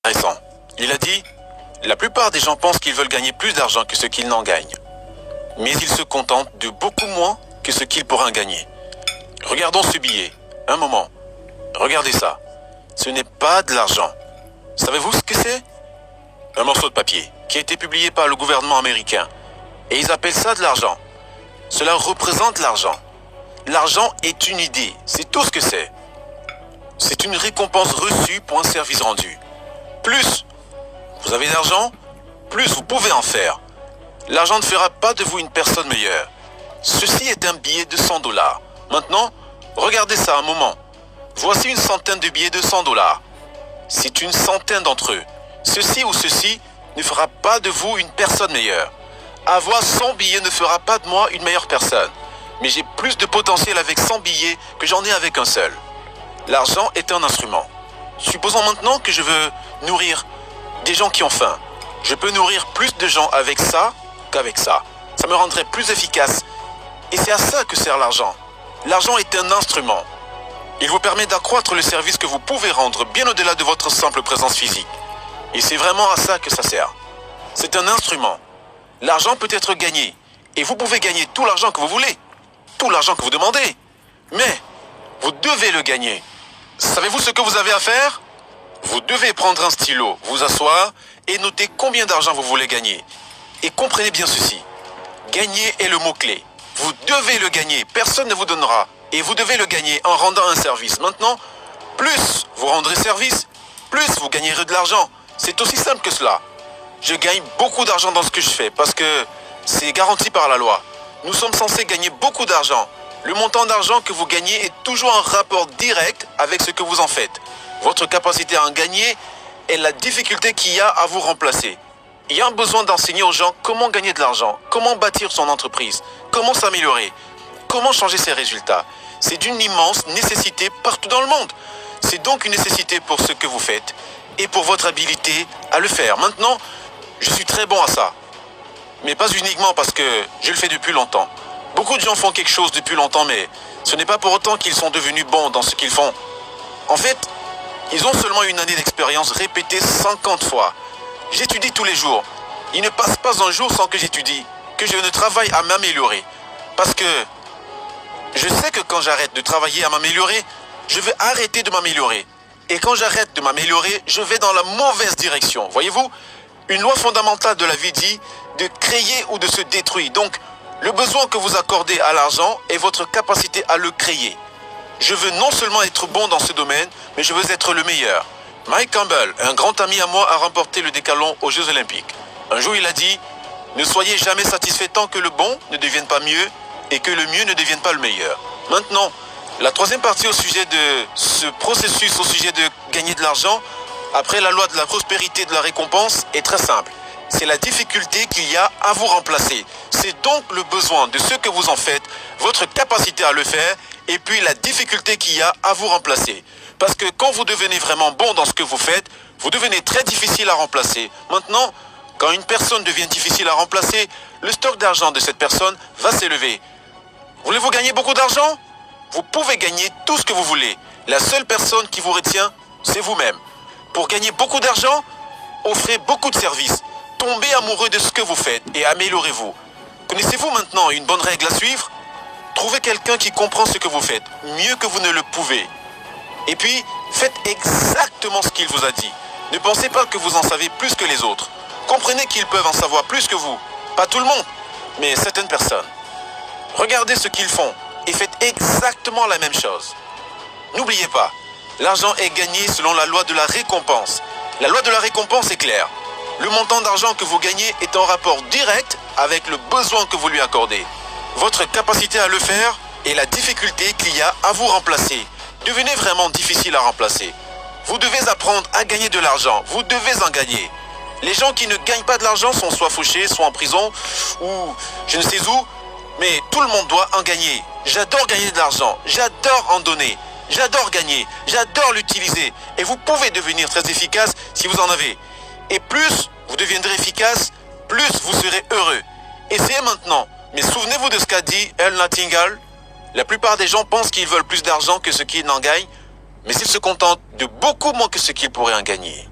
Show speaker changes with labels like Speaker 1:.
Speaker 1: Intéressant. Il a dit, la plupart des gens pensent qu'ils veulent gagner plus d'argent que ce qu'ils n'en gagnent. Mais ils se contentent de beaucoup moins que ce qu'ils pourraient en gagner. Regardons ce billet. Un moment. Regardez ça. Ce n'est pas de l'argent. Savez-vous ce que c'est? Un morceau de papier qui a été publié par le gouvernement américain. Et ils appellent ça de l'argent. Cela représente l'argent. L'argent est une idée. C'est tout ce que c'est. C'est une récompense reçue pour un service rendu. Plus vous avez d'argent, plus vous pouvez en faire. L'argent ne fera pas de vous une personne meilleure. Ceci est un billet de 100 $. Maintenant, regardez ça un moment. Voici une centaine de billets de 100 $. C'est une centaine d'entre eux. Ceci ou ceci ne fera pas de vous une personne meilleure. Avoir 100 billets ne fera pas de moi une meilleure personne. Mais j'ai plus de potentiel avec 100 billets que j'en ai avec un seul. L'argent est un instrument. Supposons maintenant que je veux nourrir des gens qui ont faim. Je peux nourrir plus de gens avec ça qu'avec ça. Ça me rendrait plus efficace. Et c'est à ça que sert l'argent. L'argent est un instrument. Il vous permet d'accroître le service que vous pouvez rendre bien au-delà de votre simple présence physique. Et c'est vraiment à ça que ça sert. C'est un instrument. L'argent peut être gagné. Et vous pouvez gagner tout l'argent que vous voulez. Tout l'argent que vous demandez. Mais vous devez le gagner. Savez-vous ce que vous avez à faire? Vous devez prendre un stylo, vous asseoir et noter combien d'argent vous voulez gagner. Et comprenez bien ceci. Gagner est le mot-clé. Vous devez le gagner. Personne ne vous donnera. Et vous devez le gagner en rendant un service. Maintenant, plus vous rendrez service, plus vous gagnerez de l'argent. C'est aussi simple que cela. Je gagne beaucoup d'argent dans ce que je fais parce que c'est garanti par la loi. Nous sommes censés gagner beaucoup d'argent. Le montant d'argent que vous gagnez est toujours en rapport direct avec ce que vous en faites. Votre capacité à en gagner est la difficulté qu'il y a à vous remplacer. Il y a un besoin d'enseigner aux gens comment gagner de l'argent, comment bâtir son entreprise, comment s'améliorer, comment changer ses résultats. C'est d'une immense nécessité partout dans le monde. C'est donc une nécessité pour ce que vous faites et pour votre habilité à le faire. Maintenant, je suis très bon à ça. Mais pas uniquement parce que je le fais depuis longtemps. Beaucoup de gens font quelque chose depuis longtemps, mais ce n'est pas pour autant qu'ils sont devenus bons dans ce qu'ils font. En fait, ils ont seulement une année d'expérience répétée 50 fois. J'étudie tous les jours. Il ne passe pas un jour sans que j'étudie, que je ne travaille à m'améliorer. Parce que je sais que quand j'arrête de travailler à m'améliorer, je vais arrêter de m'améliorer. Et quand j'arrête de m'améliorer, je vais dans la mauvaise direction. Voyez-vous, une loi fondamentale de la vie dit de créer ou de se détruire. Donc, le besoin que vous accordez à l'argent est votre capacité à le créer. Je veux non seulement être bon dans ce domaine, mais je veux être le meilleur. Mike Campbell, un grand ami à moi, a remporté le décathlon aux Jeux Olympiques. Un jour, il a dit « Ne soyez jamais satisfait tant que le bon ne devienne pas mieux et que le mieux ne devienne pas le meilleur. » Maintenant, la troisième partie au sujet de ce processus, au sujet de gagner de l'argent, après la loi de la prospérité et de la récompense, est très simple. C'est la difficulté qu'il y a à vous remplacer. C'est donc le besoin de ce que vous en faites, votre capacité à le faire, et puis la difficulté qu'il y a à vous remplacer. Parce que quand vous devenez vraiment bon dans ce que vous faites, vous devenez très difficile à remplacer. Maintenant, quand une personne devient difficile à remplacer, le stock d'argent de cette personne va s'élever. Voulez-vous gagner beaucoup d'argent? Vous pouvez gagner tout ce que vous voulez. La seule personne qui vous retient, c'est vous-même. Pour gagner beaucoup d'argent, offrez beaucoup de services. Tombez amoureux de ce que vous faites et améliorez-vous. Connaissez-vous maintenant une bonne règle à suivre? Trouvez quelqu'un qui comprend ce que vous faites, mieux que vous ne le pouvez. Et puis, faites exactement ce qu'il vous a dit. Ne pensez pas que vous en savez plus que les autres. Comprenez qu'ils peuvent en savoir plus que vous. Pas tout le monde, mais certaines personnes. Regardez ce qu'ils font et faites exactement la même chose. N'oubliez pas, l'argent est gagné selon la loi de la récompense. La loi de la récompense est claire. Le montant d'argent que vous gagnez est en rapport direct avec le besoin que vous lui accordez. Votre capacité à le faire et la difficulté qu'il y a à vous remplacer. Devenez vraiment difficile à remplacer. Vous devez apprendre à gagner de l'argent. Vous devez en gagner. Les gens qui ne gagnent pas de l'argent sont soit fauchés, soit en prison, ou je ne sais où, mais tout le monde doit en gagner. J'adore gagner de l'argent. J'adore en donner. J'adore gagner. J'adore l'utiliser. Et vous pouvez devenir très efficace si vous en avez. Et plus vous deviendrez efficace, plus vous serez heureux. Essayez maintenant. Mais souvenez-vous de ce qu'a dit Earl Nightingale. La plupart des gens pensent qu'ils veulent plus d'argent que ce qu'ils n'en gagnent, mais ils se contentent de beaucoup moins que ce qu'ils pourraient en gagner.